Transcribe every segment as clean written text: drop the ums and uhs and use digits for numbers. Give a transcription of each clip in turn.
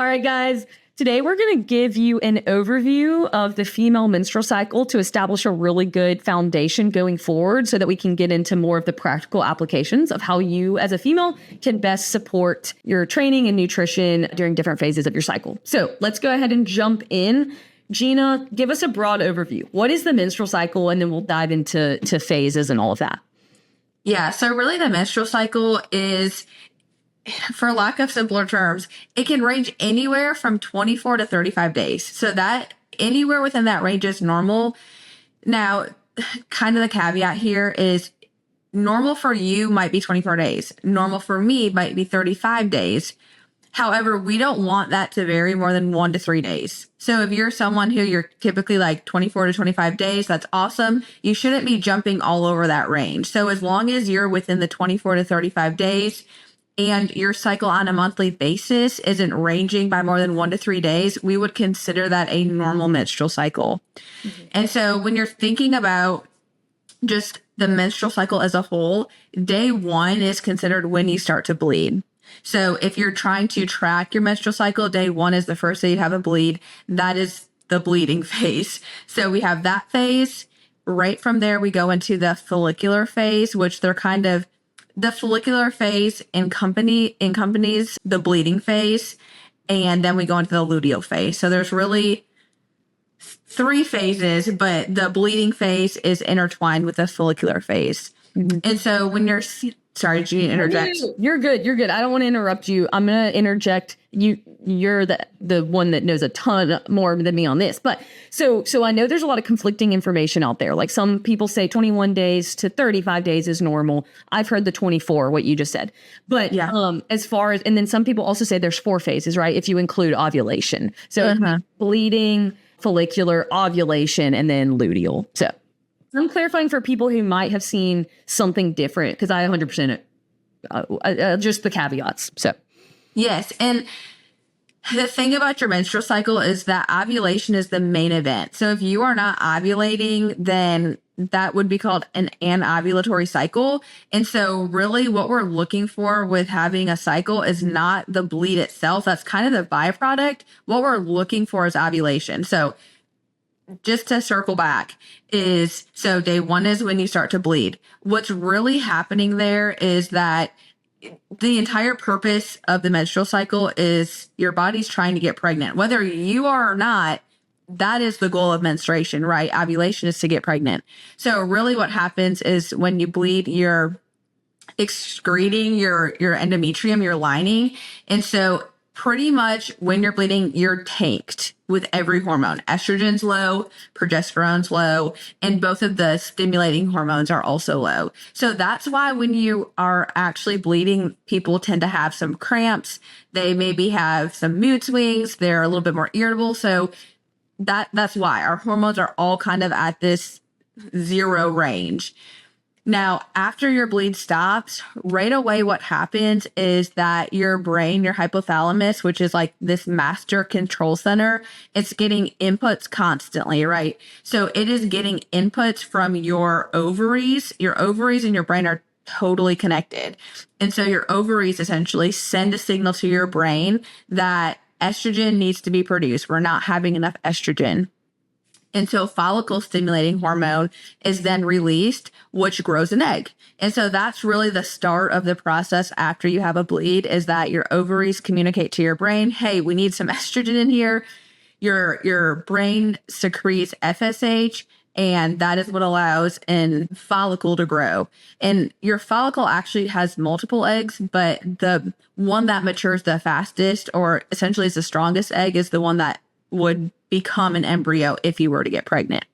All right, guys. Today, we're going to give you an overview of the female menstrual cycle to establish a really good foundation going forward so that we can get into more of the practical applications of how you as a female can best support your training and nutrition during different phases of your cycle. So let's go ahead and jump in. Geena, give us a broad overview. What is the menstrual cycle? And then we'll dive into phases and all of that. Yeah, so really the menstrual cycle is, for lack of simpler terms, it can range anywhere from 24 to 35 days. So that anywhere within that range is normal. Now, kind of the caveat here is normal for you might be 24 days. Normal for me might be 35 days. However, we don't want that to vary more than 1 to 3 days. So if you're someone who you're typically like 24 to 25 days, that's awesome. You shouldn't be jumping all over that range. So as long as you're within the 24 to 35 days, and your cycle on a monthly basis isn't ranging by more than 1 to 3 days, we would consider that a normal menstrual cycle. Mm-hmm. And so when you're thinking about just the menstrual cycle as a whole, day 1 is considered when you start to bleed. So if you're trying to track your menstrual cycle, day 1 is the first day you have a bleed. That is the bleeding phase. So we have that phase. Right from there, we go into the follicular phase, which they're kind of the follicular phase accompanies the bleeding phase, and then we go into the luteal phase. So there's really 3 phases, but the bleeding phase is intertwined with the follicular phase. Mm-hmm. And so when you're sorry, did you interject? You're good. You're good. I don't want to interrupt you. I'm going to interject. You're the one that knows a ton more than me on this. But so I know there's a lot of conflicting information out there. Like some people say 21 days to 35 days is normal. I've heard the 24, what you just said. But yeah. As far as, and then some people also say there's 4 phases, right? If you include ovulation. So bleeding, follicular, ovulation, and then luteal. So I'm clarifying for people who might have seen something different because I 100% just the caveats. So, yes. And the thing about your menstrual cycle is that ovulation is the main event. So if you are not ovulating, then that would be called an anovulatory cycle. And so really what we're looking for with having a cycle is not the bleed itself. That's kind of the byproduct. What we're looking for is ovulation. So just to circle back is, so day 1 is when you start to bleed. What's really happening there is that the entire purpose of the menstrual cycle is your body's trying to get pregnant. Whether you are or not, that is the goal of menstruation, right? Ovulation is to get pregnant. So really what happens is when you bleed, you're excreting your endometrium, your lining. And so pretty much when you're bleeding, you're tanked with every hormone. Estrogen's low, progesterone's low, and both of the stimulating hormones are also low. So that's why when you are actually bleeding, people tend to have some cramps. They maybe have some mood swings. They're a little bit more irritable. So that's why our hormones are all kind of at this 0 range. Now, after your bleed stops, right away what happens is that your brain, your hypothalamus, which is like this master control center, it's getting inputs constantly, right? So it is getting inputs from your ovaries. Your ovaries and your brain are totally connected. And so your ovaries essentially send a signal to your brain that estrogen needs to be produced. We're not having enough estrogen. And so follicle stimulating hormone is then released, which grows an egg. And so that's really the start of the process after you have a bleed, is that your ovaries communicate to your brain, hey, we need some estrogen in here. Your brain secretes FSH, and that is what allows a follicle to grow. And your follicle actually has multiple eggs, but the one that matures the fastest, or essentially is the strongest egg, is the one that would become an embryo if you were to get pregnant.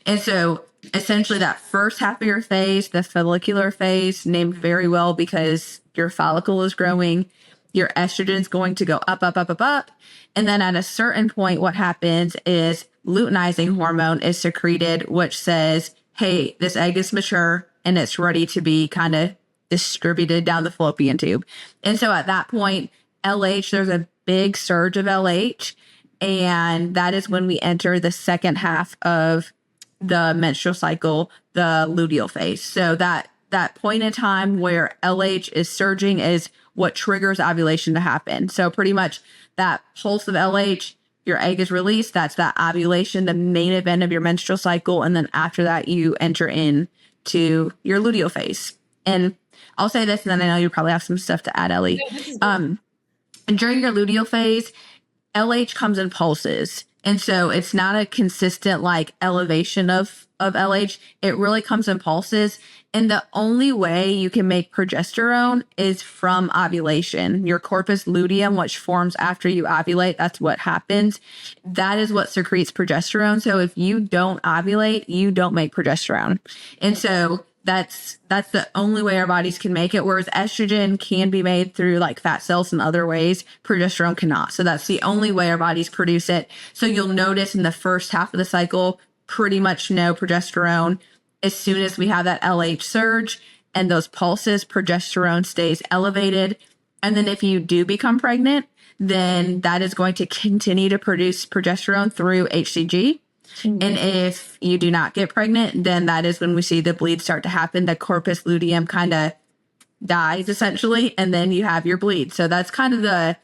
And so essentially that first half of your phase, the follicular phase, named very well because your follicle is growing, your estrogen is going to go up, up, up, up, up. And then at a certain point, what happens is luteinizing hormone is secreted, which says, hey, this egg is mature and it's ready to be kind of distributed down the fallopian tube. And so at that point, LH, there's a big surge of LH. And that is when we enter the second half of the menstrual cycle, the luteal phase. So that point in time where LH is surging is what triggers ovulation to happen. So pretty much that pulse of LH, your egg is released. That's that ovulation, the main event of your menstrual cycle. And then after that, you enter into your luteal phase. And I'll say this, and then I know you probably have some stuff to add, Ellie. During your luteal phase, LH comes in pulses. And so it's not a consistent like elevation of LH. It really comes in pulses. And the only way you can make progesterone is from ovulation. Your corpus luteum, which forms after you ovulate, that's what happens. That is what secretes progesterone. So if you don't ovulate, you don't make progesterone. And so that's the only way our bodies can make it. Whereas estrogen can be made through like fat cells and other ways, progesterone cannot. So that's the only way our bodies produce it. So you'll notice in the first half of the cycle, pretty much no progesterone. As soon as we have that LH surge and those pulses, progesterone stays elevated. And then if you do become pregnant, then that is going to continue to produce progesterone through HCG. And if you do not get pregnant, then that is when we see the bleed start to happen. The corpus luteum kind of dies essentially, and then you have your bleed. So that's kind of the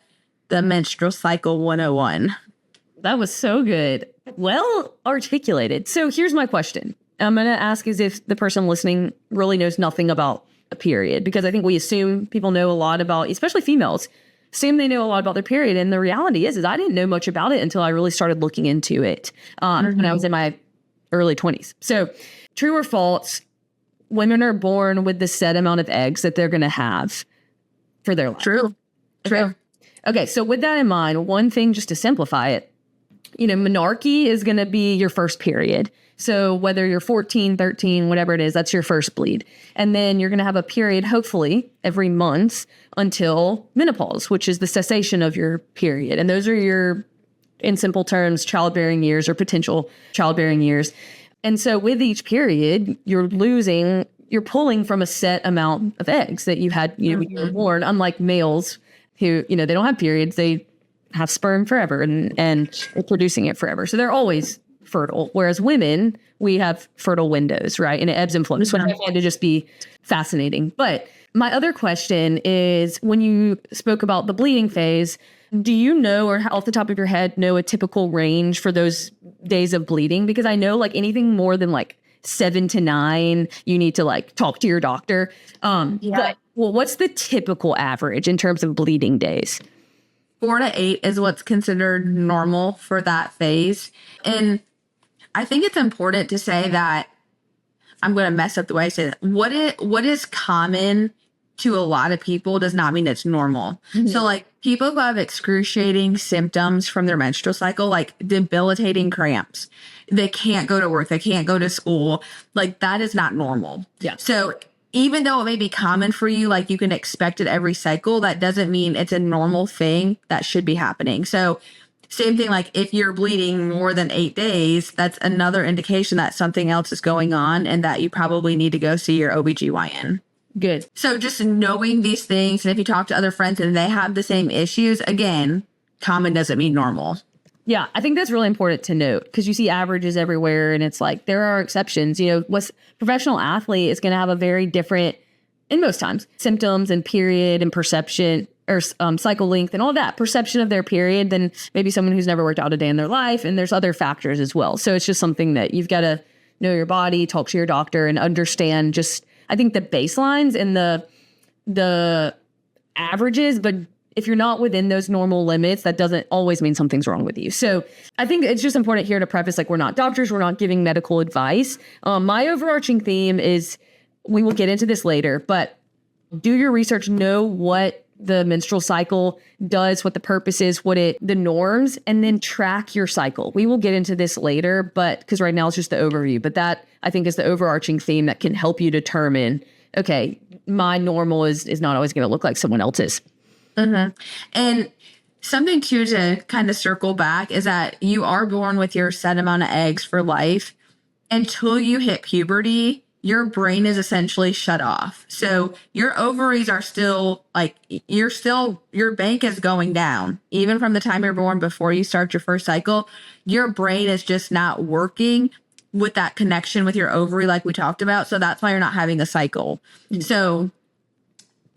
menstrual cycle 101. That was so good. Well articulated. So here's my question. I'm going to ask as if the person listening really knows nothing about a period, because I think we assume people know a lot about, especially females, assume they know a lot about their period. And the reality is I didn't know much about it until I really started looking into it when I was in my early 20s. So true or false, women are born with the set amount of eggs that they're going to have for their life. True. Okay. So with that in mind, one thing just to simplify it, menarche is going to be your first period. So whether you're 14, 13, whatever it is, that's your first bleed. And then you're going to have a period, hopefully, every month until menopause, which is the cessation of your period. And those are your, in simple terms, childbearing years or potential childbearing years. And so with each period, you're pulling from a set amount of eggs that you had when you were born, unlike males who, they don't have periods. They have sperm forever and they're producing it forever. So they're always fertile. Whereas women, we have fertile windows, right? And it ebbs and flows. So I find to just be fascinating. But my other question is, when you spoke about the bleeding phase, do you know, or off the top of your head, know a typical range for those days of bleeding? Because I know like anything more than like 7 to 9, you need to like talk to your doctor. But, what's the typical average in terms of bleeding days? 4 to 8 is what's considered normal for that phase. And I think it's important to say that, I'm going to mess up the way I say that. What is common to a lot of people does not mean it's normal. So like people who have excruciating symptoms from their menstrual cycle, like debilitating cramps, they can't go to work, they can't go to school, like that is not normal. Yeah. So even though it may be common for you, like you can expect it every cycle, that doesn't mean it's a normal thing that should be happening. So same thing, like if you're bleeding more than 8 days, that's another indication that something else is going on and that you probably need to go see your OBGYN. Good. So just knowing these things, and if you talk to other friends and they have the same issues, again, common doesn't mean normal. Yeah, I think that's really important to note, because you see averages everywhere and it's like there are exceptions. What's professional athlete is going to have a very different, in most times, symptoms and period and perception or cycle length and all that perception of their period than maybe someone who's never worked out a day in their life. And there's other factors as well. So it's just something that you've got to know your body, talk to your doctor, and understand just, I think, the baselines and the averages. But if you're not within those normal limits, that doesn't always mean something's wrong with you. So I think it's just important here to preface, like, we're not doctors, we're not giving medical advice. My overarching theme is, we will get into this later, but do your research, know what the menstrual cycle does, what the purpose is, the norms, and then track your cycle. We will get into this later, but because right now it's just the overview, but that I think is the overarching theme that can help you determine, okay, my normal is not always going to look like someone else's. And something too to kind of circle back is that you are born with your set amount of eggs for life. Until you hit puberty, your brain is essentially shut off. So your ovaries are still like, your bank is going down. Even from the time you're born, before you start your first cycle, your brain is just not working with that connection with your ovary like we talked about. So that's why you're not having a cycle. So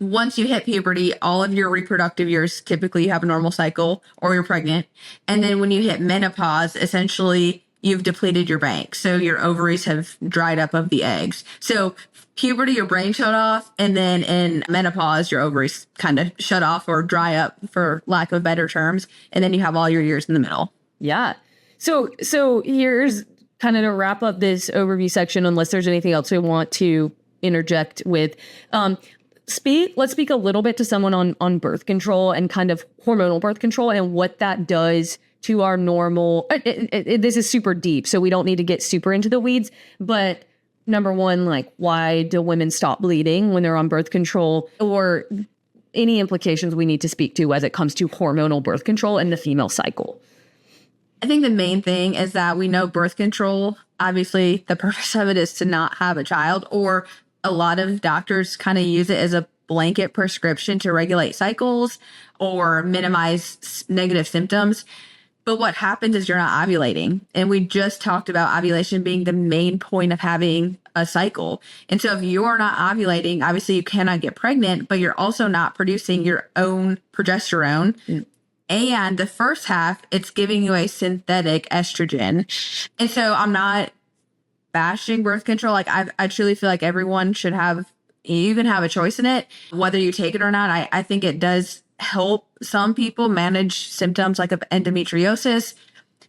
once you hit puberty, all of your reproductive years, typically you have a normal cycle or you're pregnant. And then when you hit menopause, essentially you've depleted your bank. So your ovaries have dried up of the eggs. So puberty, your brain shut off. And then in menopause, your ovaries kind of shut off or dry up, for lack of better terms. And then you have all your years in the middle. Yeah. So here's kind of to wrap up this overview section, unless there's anything else we want to interject with. Let's speak a little bit to someone on birth control and kind of hormonal birth control and what that does to our normal. This is super deep, so we don't need to get super into the weeds. But number one, like, why do women stop bleeding when they're on birth control, or any implications we need to speak to as it comes to hormonal birth control and the female cycle? I think the main thing is that we know birth control, obviously the purpose of it is to not have a child, or a lot of doctors kind of use it as a blanket prescription to regulate cycles or minimize negative symptoms. But what happens is you're not ovulating. And we just talked about ovulation being the main point of having a cycle. And so if you're not ovulating, obviously you cannot get pregnant, but you're also not producing your own progesterone. Mm. And the first half, it's giving you a synthetic estrogen. And so I'm not bashing birth control. Like I truly feel like everyone should have, you can have a choice in it, whether you take it or not. I think it does help some people manage symptoms like of endometriosis,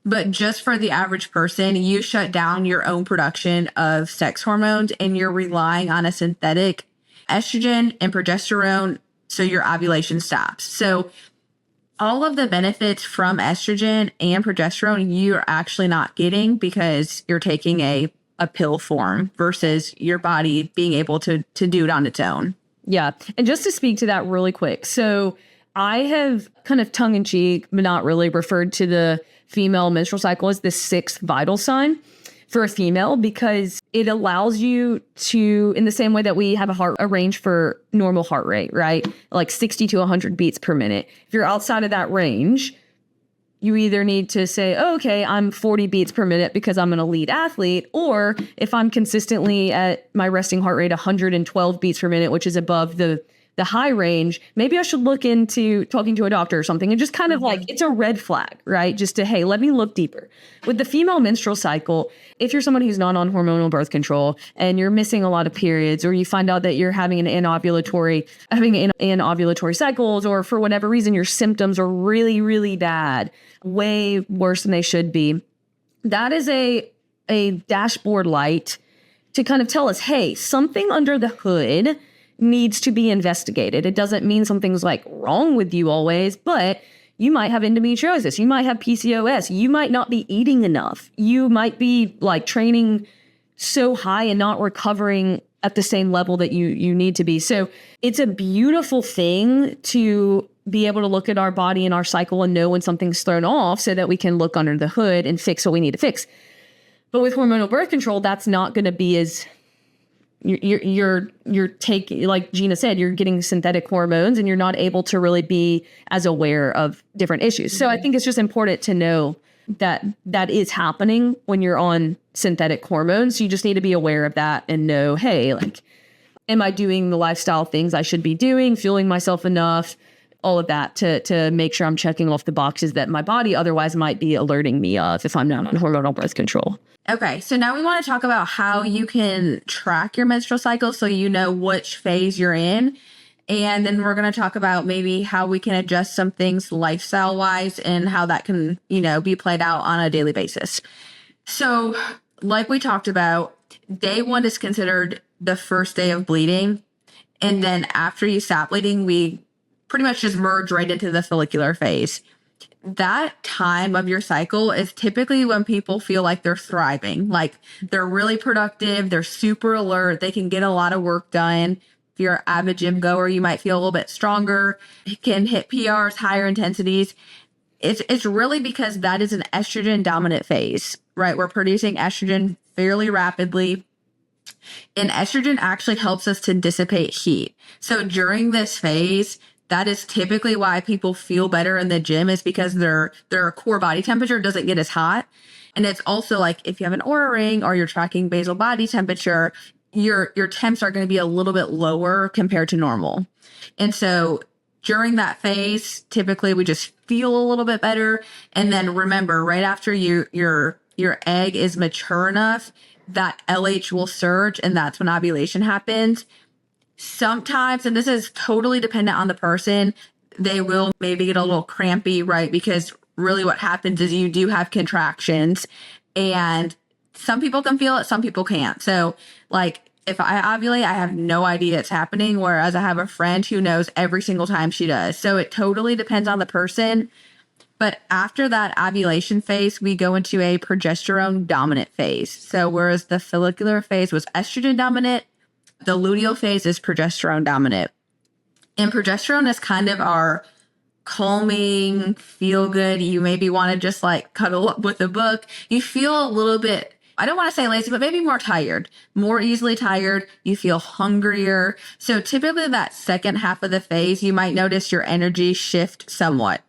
but just for the average person, you shut down your own production of sex hormones and you're relying on a synthetic estrogen and progesterone. So your ovulation stops. So all of the benefits from estrogen and progesterone, you're actually not getting because you're taking a pill form versus your body being able to do it on its own. Yeah. And just to speak to that really quick. So I have kind of tongue in cheek, but not really, referred to the female menstrual cycle as the sixth vital sign for a female, because it allows you to, in the same way that we have a range for normal heart rate, right? Like 60 to 100 beats per minute. If you're outside of that range, you either need to say, oh, okay, I'm 40 beats per minute because I'm an elite athlete. Or if I'm consistently at my resting heart rate, 112 beats per minute, which is above the high range, maybe I should look into talking to a doctor or something, and just kind of like, it's a red flag, right? Just to, hey, let me look deeper. With the female menstrual cycle, if you're someone who's not on hormonal birth control and you're missing a lot of periods, or you find out that you're having anovulatory cycles, or for whatever reason, your symptoms are really, really bad, way worse than they should be, that is a dashboard light to kind of tell us, hey, something under the hood needs to be investigated. It doesn't mean something's like wrong with you always, but you might have endometriosis. You might have PCOS. You might not be eating enough. You might be like training so high and not recovering at the same level that you need to be. So it's a beautiful thing to be able to look at our body and our cycle and know when something's thrown off so that we can look under the hood and fix what we need to fix. But with hormonal birth control, that's not going to be as you're taking, like Geena said, you're getting synthetic hormones and you're not able to really be as aware of different issues. So I think it's just important to know that that is happening when you're on synthetic hormones. You just need to be aware of that and know, hey, like, am I doing the lifestyle things I should be doing, fueling myself enough, all of that to make sure I'm checking off the boxes that my body otherwise might be alerting me of if I'm not on hormonal birth control. Okay, so now we want to talk about how you can track your menstrual cycle so you know which phase you're in. And then we're going to talk about maybe how we can adjust some things lifestyle wise and how that can, be played out on a daily basis. So like we talked about, day one is considered the first day of bleeding. And then after you stop bleeding, we pretty much just merge right into the follicular phase. That time of your cycle is typically when people feel like they're thriving, like they're really productive, they're super alert, they can get a lot of work done. If you're an avid gym goer, you might feel a little bit stronger, you can hit PRs, higher intensities. It's really because that is an estrogen dominant phase, right? We're producing estrogen fairly rapidly. And estrogen actually helps us to dissipate heat. So during this phase, that is typically why people feel better in the gym, is because their core body temperature doesn't get as hot. And it's also like if you have an Oura ring or you're tracking basal body temperature, your temps are going to be a little bit lower compared to normal. And so during that phase, typically we just feel a little bit better. And then remember, right after your egg is mature enough, that LH will surge, and that's when ovulation happens. Sometimes, and this is totally dependent on the person, they will maybe get a little crampy, right? Because really what happens is you do have contractions, and some people can feel it, some people can't. So like if I ovulate, I have no idea it's happening, whereas I have a friend who knows every single time she does. So it totally depends on the person. But after that ovulation phase, we go into a progesterone dominant phase. So whereas the follicular phase was estrogen dominant, the luteal phase is progesterone dominant. And progesterone is kind of our calming, feel good. You maybe want to just like cuddle up with a book. You feel a little bit, I don't want to say lazy, but maybe more tired, more easily tired. You feel hungrier. So typically that second half of the phase, you might notice your energy shift somewhat.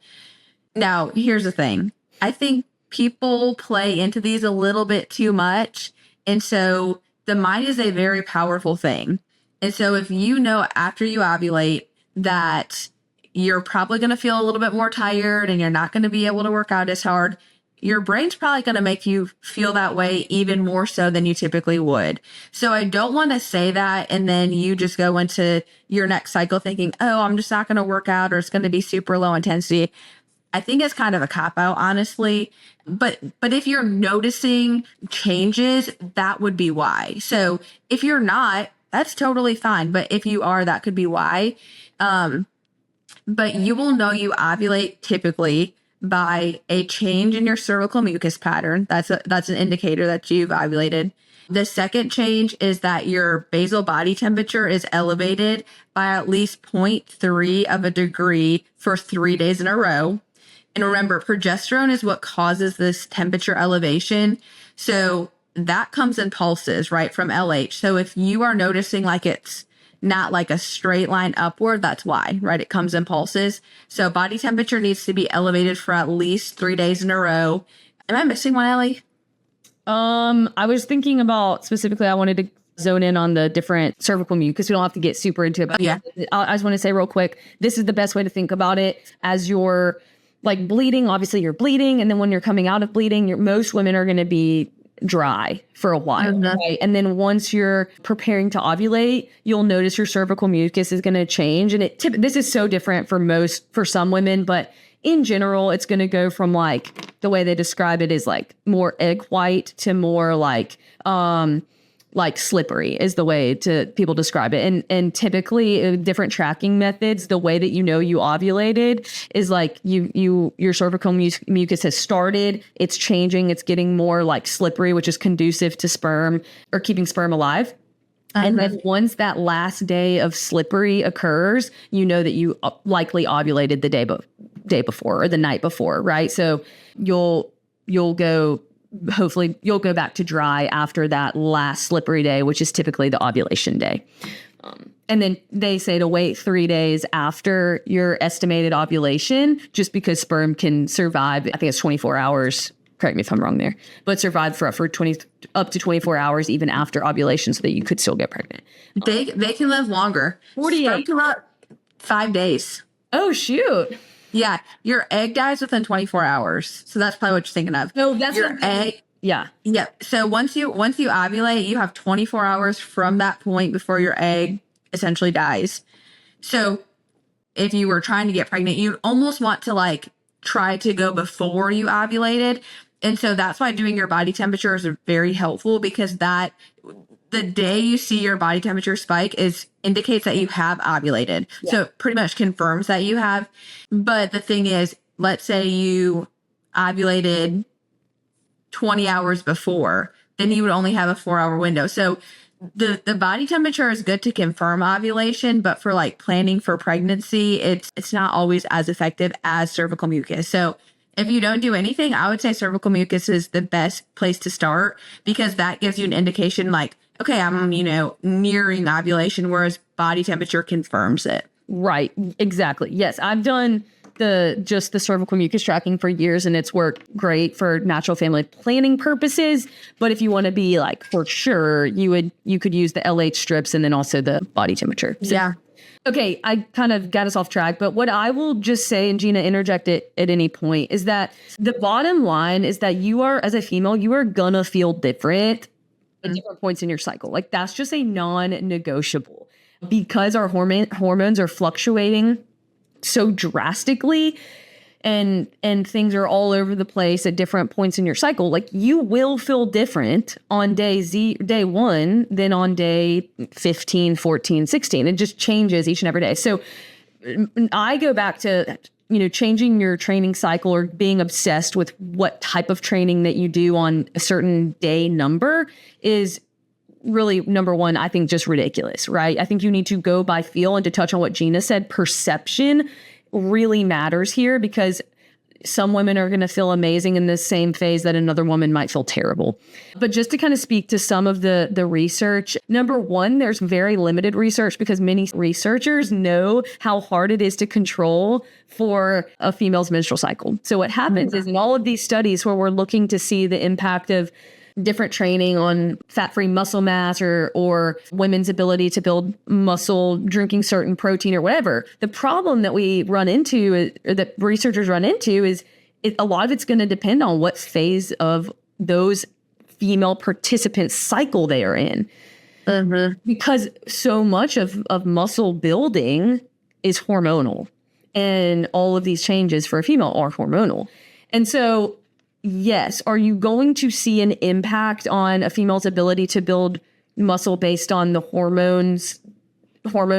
Now, here's the thing. I think people play into these a little bit too much. And so the mind is a very powerful thing. And so if you know after you ovulate that you're probably going to feel a little bit more tired and you're not going to be able to work out as hard, your brain's probably going to make you feel that way even more so than you typically would. So I don't want to say that and then you just go into your next cycle thinking, oh, I'm just not going to work out, or it's going to be super low intensity. I think it's kind of a cop-out, honestly. But if you're noticing changes, that would be why. So if you're not, that's totally fine. But if you are, that could be why. But you will know you ovulate typically by a change in your cervical mucus pattern. That's an indicator that you've ovulated. The second change is that your basal body temperature is elevated by at least 0.3 of a degree for 3 days in a row. And remember, progesterone is what causes this temperature elevation. So that comes in pulses, right, from LH. So if you are noticing like it's not like a straight line upward, that's why, right? It comes in pulses. So body temperature needs to be elevated for at least 3 days in a row. Am I missing one, Ellie? I was thinking about specifically, I wanted to zone in on the different cervical mucus. We don't have to get super into it, but Yeah. I just want to say real quick, this is the best way to think about it. As you're like bleeding, obviously you're bleeding. And then when you're coming out of bleeding, most women are going to be dry for a while. Right? And then once you're preparing to ovulate, you'll notice your cervical mucus is going to change. And this is so different for some women, but in general, it's going to go from like, the way they describe it is like more egg white to more like slippery is the way people describe it. And typically different tracking methods, the way that you know you ovulated is like your cervical mucus has started, it's changing, it's getting more like slippery, which is conducive to sperm or keeping sperm alive. And then once that last day of slippery occurs, you know that you likely ovulated the day before or the night before, right? So hopefully you'll go back to dry after that last slippery day, which is typically the ovulation day. And then they say to wait 3 days after your estimated ovulation, just because sperm can survive, I think it's 24 hours. Correct me if I'm wrong there, but survive for up to 24 hours even after ovulation so that you could still get pregnant. They can live longer. 48. Sperm can live 5 days. Oh, shoot. Yeah, your egg dies within 24 hours. So that's probably what you're thinking of. No, that's your egg. Yeah. Yeah. So once you ovulate, you have 24 hours from that point before your egg essentially dies. So if you were trying to get pregnant, you'd almost want to like try to go before you ovulated. And so that's why doing your body temperature is very helpful, because the day you see your body temperature spike indicates that you have ovulated. Yeah. So it pretty much confirms that you have. But the thing is, let's say you ovulated 20 hours before, then you would only have a 4-hour window. So the body temperature is good to confirm ovulation, but for like planning for pregnancy, it's not always as effective as cervical mucus. So if you don't do anything, I would say cervical mucus is the best place to start, because that gives you an indication like, okay, I'm, nearing ovulation, whereas body temperature confirms it. Right. Exactly. Yes. I've done just the cervical mucus tracking for years, and it's worked great for natural family planning purposes. But if you want to be like for sure, you could use the LH strips and then also the body temperature. So, Yeah. okay, I kind of got us off track, but what I will just say, and Geena, interject it at any point, is that the bottom line is that you are, as a female, you are gonna feel different at different points in your cycle. Like that's just a non-negotiable because our hormones are fluctuating so drastically and things are all over the place at different points in your cycle. Like you will feel different on day 1 than on day 15, 14, 16. It just changes each and every day. So I go back to, changing your training cycle or being obsessed with what type of training that you do on a certain day number is really, number one, I think just ridiculous, right? I think you need to go by feel, and to touch on what Geena said, perception really matters here because some women are going to feel amazing in this same phase that another woman might feel terrible. But just to kind of speak to some of the research, number one, there's very limited research because many researchers know how hard it is to control for a female's menstrual cycle. So what happens is in all of these studies where we're looking to see the impact of different training on fat-free muscle mass or women's ability to build muscle, drinking certain protein or whatever. The problem that we run into, or that researchers run into, is a lot of it's going to depend on what phase of those female participants' cycle they are in. Because so much of muscle building is hormonal, and all of these changes for a female are hormonal. And so yes. Are you going to see an impact on a female's ability to build muscle based on the hormone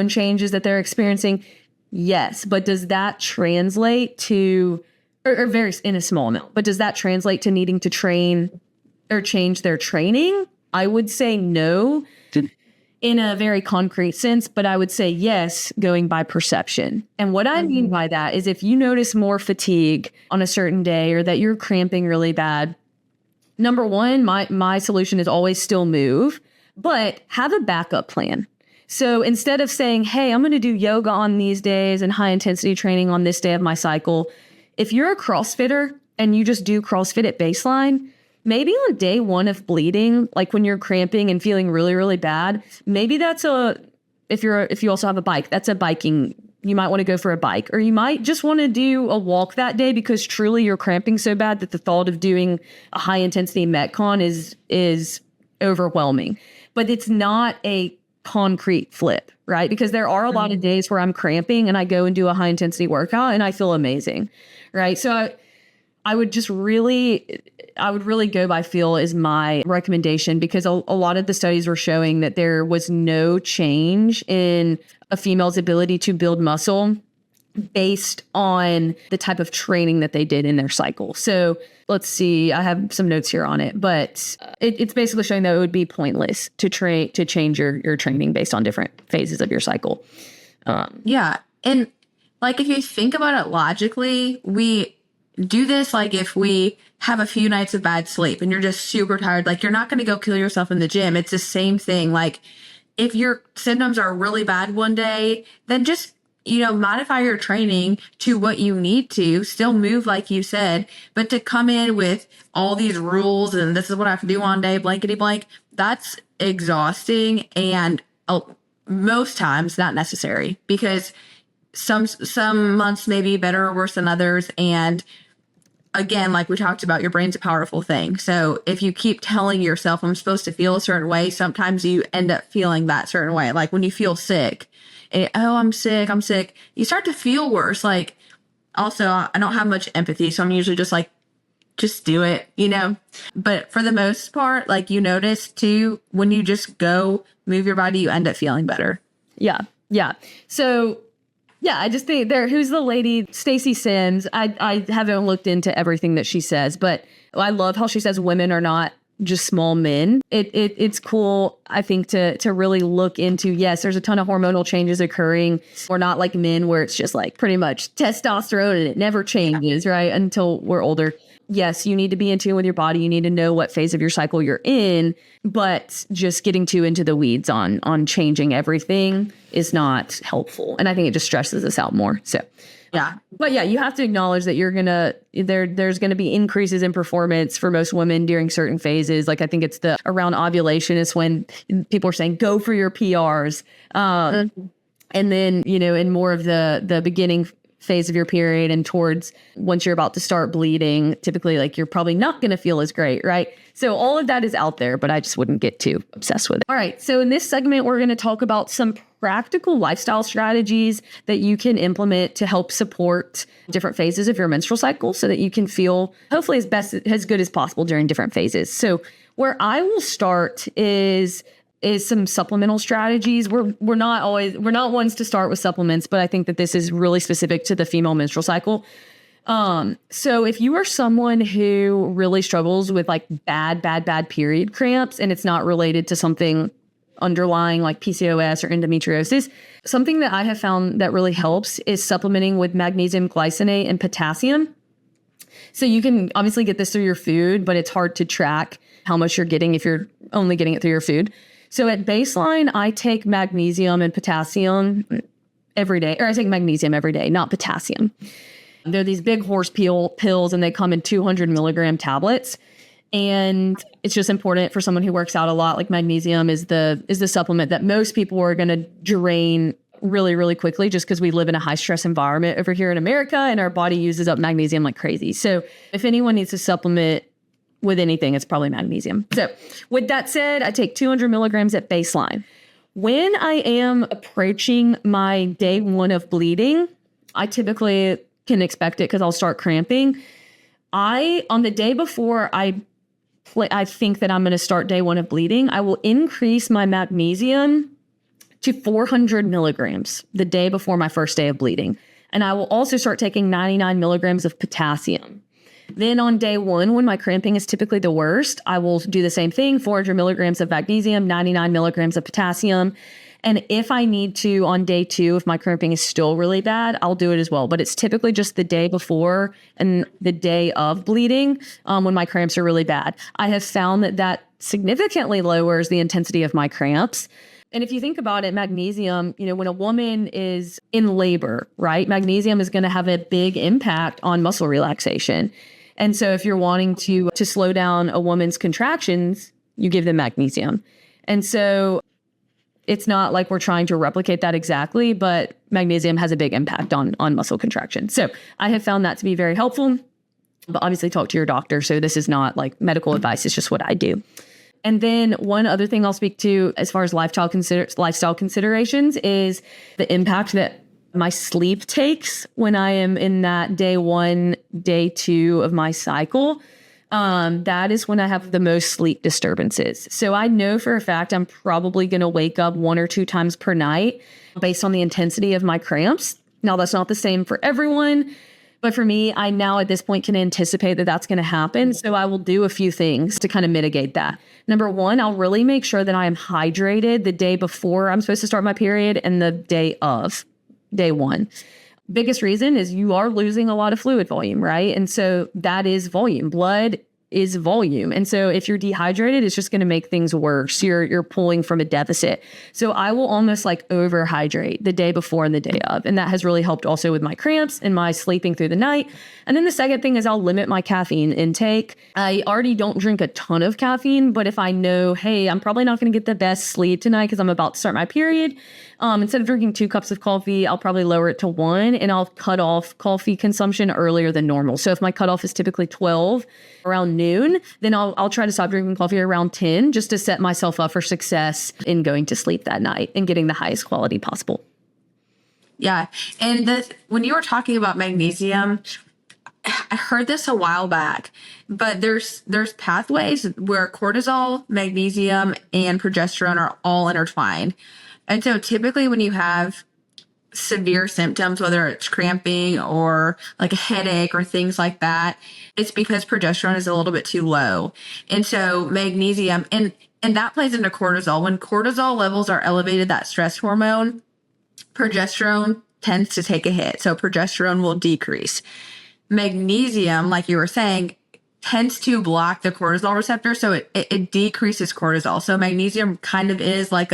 changes that they're experiencing? Yes. But does that translate to, or very in a small amount, but does that translate to needing to train or change their training? I would say no in a very concrete sense, but I would say yes, going by perception. And what I mean by that is if you notice more fatigue on a certain day or that you're cramping really bad, number one, my solution is always still move, but have a backup plan. So instead of saying, hey, I'm going to do yoga on these days and high intensity training on this day of my cycle, if you're a CrossFitter and you just do CrossFit at baseline, maybe on day 1 of bleeding, like when you're cramping and feeling really, really bad, maybe that's if you also have a bike, that's a biking. You might want to go for a bike, or you might just want to do a walk that day because truly you're cramping so bad that the thought of doing a high intensity Metcon is overwhelming. But it's not a concrete flip, right? Because there are a lot of days where I'm cramping and I go and do a high intensity workout and I feel amazing, right? So I would really go by feel is my recommendation, because a lot of the studies were showing that there was no change in a female's ability to build muscle based on the type of training that they did in their cycle. So let's see, I have some notes here on it, but it's basically showing that it would be pointless to change your training based on different phases of your cycle. Yeah. And like, if you think about it logically, we do this like if we have a few nights of bad sleep and you're just super tired, like you're not going to go kill yourself in the gym. It's the same thing. Like if your symptoms are really bad one day, then just, modify your training to what you need to, still move like you said, but to come in with all these rules and this is what I have to do on day blankety blank, that's exhausting and most times not necessary, because some months may be better or worse than others. And again, like we talked about, your brain's a powerful thing. So if you keep telling yourself, I'm supposed to feel a certain way, sometimes you end up feeling that certain way. Like when you feel sick, I'm sick, you start to feel worse. Like, also, I don't have much empathy, so I'm usually just like, just do it, But for the most part, like you notice too, when you just go move your body, you end up feeling better. Yeah. So yeah, I just think who's the lady, Stacey Sims. I haven't looked into everything that she says, but I love how she says women are not just small men. It's cool, I think, to really look into, yes, there's a ton of hormonal changes occurring. We're not like men where it's just like pretty much testosterone and it never changes, right? Until we're older. Yes, you need to be in tune with your body. You need to know what phase of your cycle you're in, but just getting too into the weeds on changing everything is not helpful. And I think it just stresses us out more. So Yeah. But yeah, you have to acknowledge that there's gonna be increases in performance for most women during certain phases. Like I think it's around ovulation is when people are saying go for your PRs. And then, in more of the beginning phase of your period and towards once you're about to start bleeding, typically like you're probably not going to feel as great, right? So all of that is out there, but I just wouldn't get too obsessed with it. All right. So in this segment, we're going to talk about some practical lifestyle strategies that you can implement to help support different phases of your menstrual cycle so that you can feel hopefully as good as possible during different phases. So where I will start is some supplemental strategies. We're not ones to start with supplements, but I think that this is really specific to the female menstrual cycle. So if you are someone who really struggles with like bad period cramps and it's not related to something underlying like PCOS or endometriosis, something that I have found that really helps is supplementing with magnesium glycinate and potassium. So you can obviously get this through your food, but it's hard to track how much you're getting if you're only getting it through your food. So at baseline, I take magnesium and potassium every day, or I take magnesium every day, not potassium. They're these big horse pills and they come in 200 milligram tablets. And it's just important for someone who works out a lot. Like magnesium is the supplement that most people are going to drain really, really quickly just because we live in a high stress environment over here in America and our body uses up magnesium like crazy. So if anyone needs to supplement with anything, it's probably magnesium. So with that said, I take 200 milligrams at baseline. When I am approaching my day 1 of bleeding, I typically can expect it because I'll start cramping. On the day before I think that I'm going to start day 1 of bleeding, I will increase my magnesium to 400 milligrams the day before my first day of bleeding. And I will also start taking 99 milligrams of potassium. Then on day 1, when my cramping is typically the worst, I will do the same thing, 400 milligrams of magnesium, 99 milligrams of potassium. And if I need to, on day 2, if my cramping is still really bad, I'll do it as well. But it's typically just the day before and the day of bleeding when my cramps are really bad. I have found that significantly lowers the intensity of my cramps. And if you think about it, magnesium, when a woman is in labor, right, magnesium is going to have a big impact on muscle relaxation. And so if you're wanting to slow down a woman's contractions, you give them magnesium. And so it's not like we're trying to replicate that exactly, but magnesium has a big impact on muscle contraction. So I have found that to be very helpful, but obviously talk to your doctor. So this is not like medical advice. It's just what I do. And then one other thing I'll speak to as far as lifestyle considerations is the impact that my sleep takes when I am in that day 1, day 2 of my cycle. That is when I have the most sleep disturbances. So I know for a fact I'm probably going to wake up 1 or 2 times per night based on the intensity of my cramps. Now, that's not the same for everyone, but for me, I now at this point can anticipate that that's going to happen. So I will do a few things to kind of mitigate that. Number 1, I'll really make sure that I am hydrated the day before I'm supposed to start my period and the day of day 1. Biggest reason is you are losing a lot of fluid volume, right? And so that is volume. Blood is volume. And so if you're dehydrated, it's just going to make things worse. You're pulling from a deficit. So I will almost like overhydrate the day before and the day of. And that has really helped also with my cramps and my sleeping through the night. And then the second thing is I'll limit my caffeine intake. I already don't drink a ton of caffeine, but if I know, hey, I'm probably not going to get the best sleep tonight because I'm about to start my period, instead of drinking 2 cups of coffee, I'll probably lower it to 1 and I'll cut off coffee consumption earlier than normal. So if my cutoff is typically 12 around noon, then I'll try to stop drinking coffee around 10 just to set myself up for success in going to sleep that night and getting the highest quality possible. Yeah. And when you were talking about magnesium, I heard this a while back, but there's pathways where cortisol, magnesium, and progesterone are all intertwined. And so typically when you have severe symptoms, whether it's cramping or like a headache or things like that, it's because progesterone is a little bit too low. And so magnesium, and that plays into cortisol. When cortisol levels are elevated, that stress hormone, progesterone tends to take a hit. So progesterone will decrease. Magnesium, like you were saying, tends to block the cortisol receptor. So it decreases cortisol. So magnesium kind of is like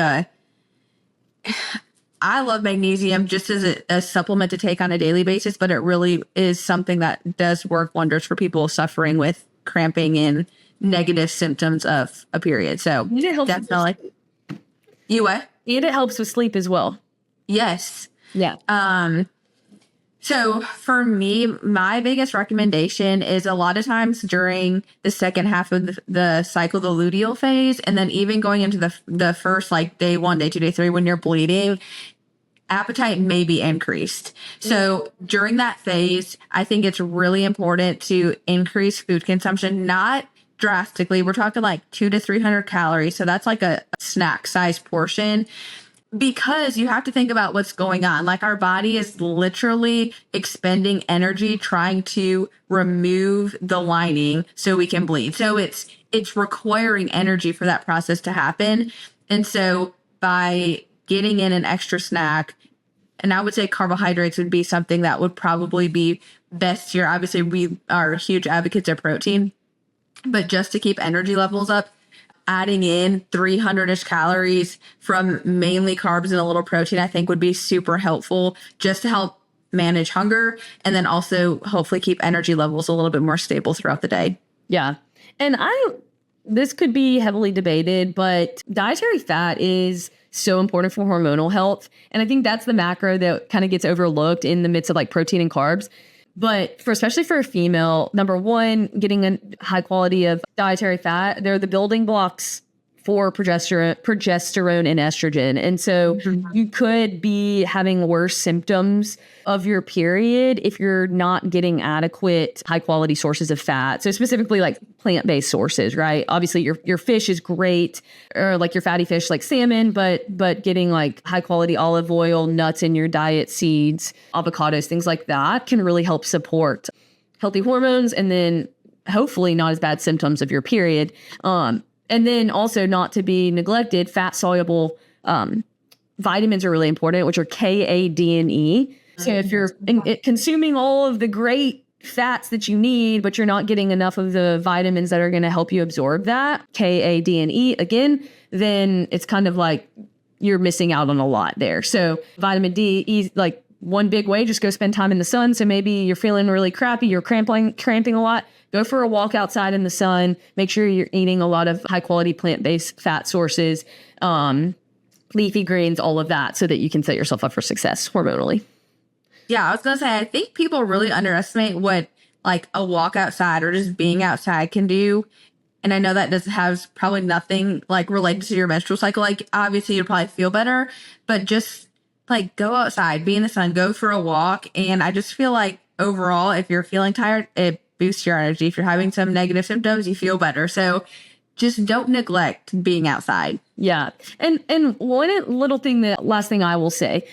I love magnesium just as a supplement to take on a daily basis, but it really is something that does work wonders for people suffering with cramping and negative symptoms of a period. So And it helps definitely. You what? and it helps with sleep as well. Yes. Yeah. So for me, my biggest recommendation is a lot of times during the second half of the cycle, the luteal phase, and then even going into the first, like day 1, day 2, day 3, when you're bleeding, appetite may be increased. So during that phase, I think it's really important to increase food consumption, not drastically. We're talking like 200 to 300 calories. So that's like a snack size portion. Because you have to think about what's going on. Like our body is literally expending energy trying to remove the lining so we can bleed. So it's requiring energy for that process to happen. And so by getting in an extra snack, and I would say carbohydrates would be something that would probably be best here. Obviously, we are huge advocates of protein, but just to keep energy levels up, adding in 300-ish calories from mainly carbs and a little protein, I think would be super helpful just to help manage hunger and then also hopefully keep energy levels a little bit more stable throughout the day. Yeah. And this could be heavily debated, but dietary fat is so important for hormonal health. And I think that's the macro that kind of gets overlooked in the midst of like protein and carbs. But especially for a female, number one, getting a high quality of dietary fat, they're the building blocks for progesterone and estrogen. And so you could be having worse symptoms of your period if you're not getting adequate high quality sources of fat. So specifically like plant-based sources, right? Obviously your fish is great, or like your fatty fish like salmon, but getting like high quality olive oil, nuts in your diet, seeds, avocados, things like that can really help support healthy hormones and then hopefully not as bad symptoms of your period. And then also not to be neglected, fat soluble vitamins are really important, which are K, A, D, and E. So if you're consuming all of the great fats that you need, but you're not getting enough of the vitamins that are going to help you absorb that, K, A, D, and E again, then it's kind of like you're missing out on a lot there. So vitamin D, E, like one big way, just go spend time in the sun. So maybe you're feeling really crappy, you're cramping a lot. Go for a walk outside in the sun. Make sure you're eating a lot of high quality plant-based fat sources, leafy greens, all of that, so that you can set yourself up for success hormonally. Yeah, I was going to say, I think people really underestimate what like a walk outside or just being outside can do. And I know that has probably nothing like related to your menstrual cycle. Like obviously you'll probably feel better, but just like go outside, be in the sun, go for a walk. And I just feel like overall, if you're feeling tired, it boosts your energy. If you're having some negative symptoms, you feel better. So just don't neglect being outside. Yeah. And one little thing, last thing I will say,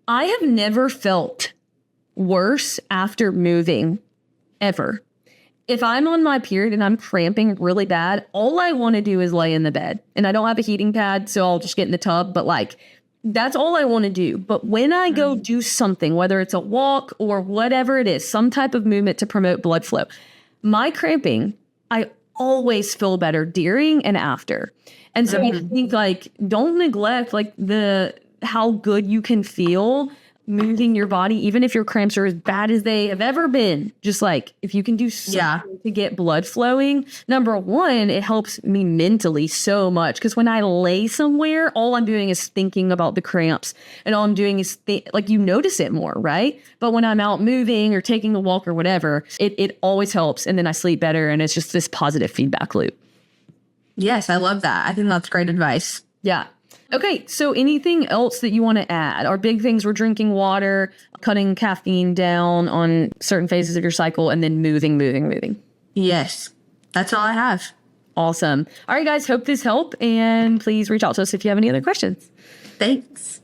I have never felt worse after moving ever. If I'm on my period and I'm cramping really bad, all I want to do is lay in the bed. And I don't have a heating pad, so I'll just get in the tub. But like, that's all I want to do. But when I go do something, whether it's a walk or whatever it is, some type of movement to promote blood flow, my cramping, I always feel better during and after. And so I think like, don't neglect like how good you can feel moving your body, even if your cramps are as bad as they have ever been. Just like if you can do something to get blood flowing, number one, it helps me mentally so much, because when I lay somewhere, all I'm doing is thinking about the cramps, and all I'm doing is like you notice it more, right? But when I'm out moving or taking a walk or whatever, it always helps, and then I sleep better, and it's just this positive feedback loop. Yes, I love that. I think that's great advice. Yeah. Okay, so anything else that you want to add? Our big things were drinking water, cutting caffeine down on certain phases of your cycle, and then moving. Yes, that's all I have. Awesome. All right, guys, hope this helped, and please reach out to us if you have any other questions. Thanks.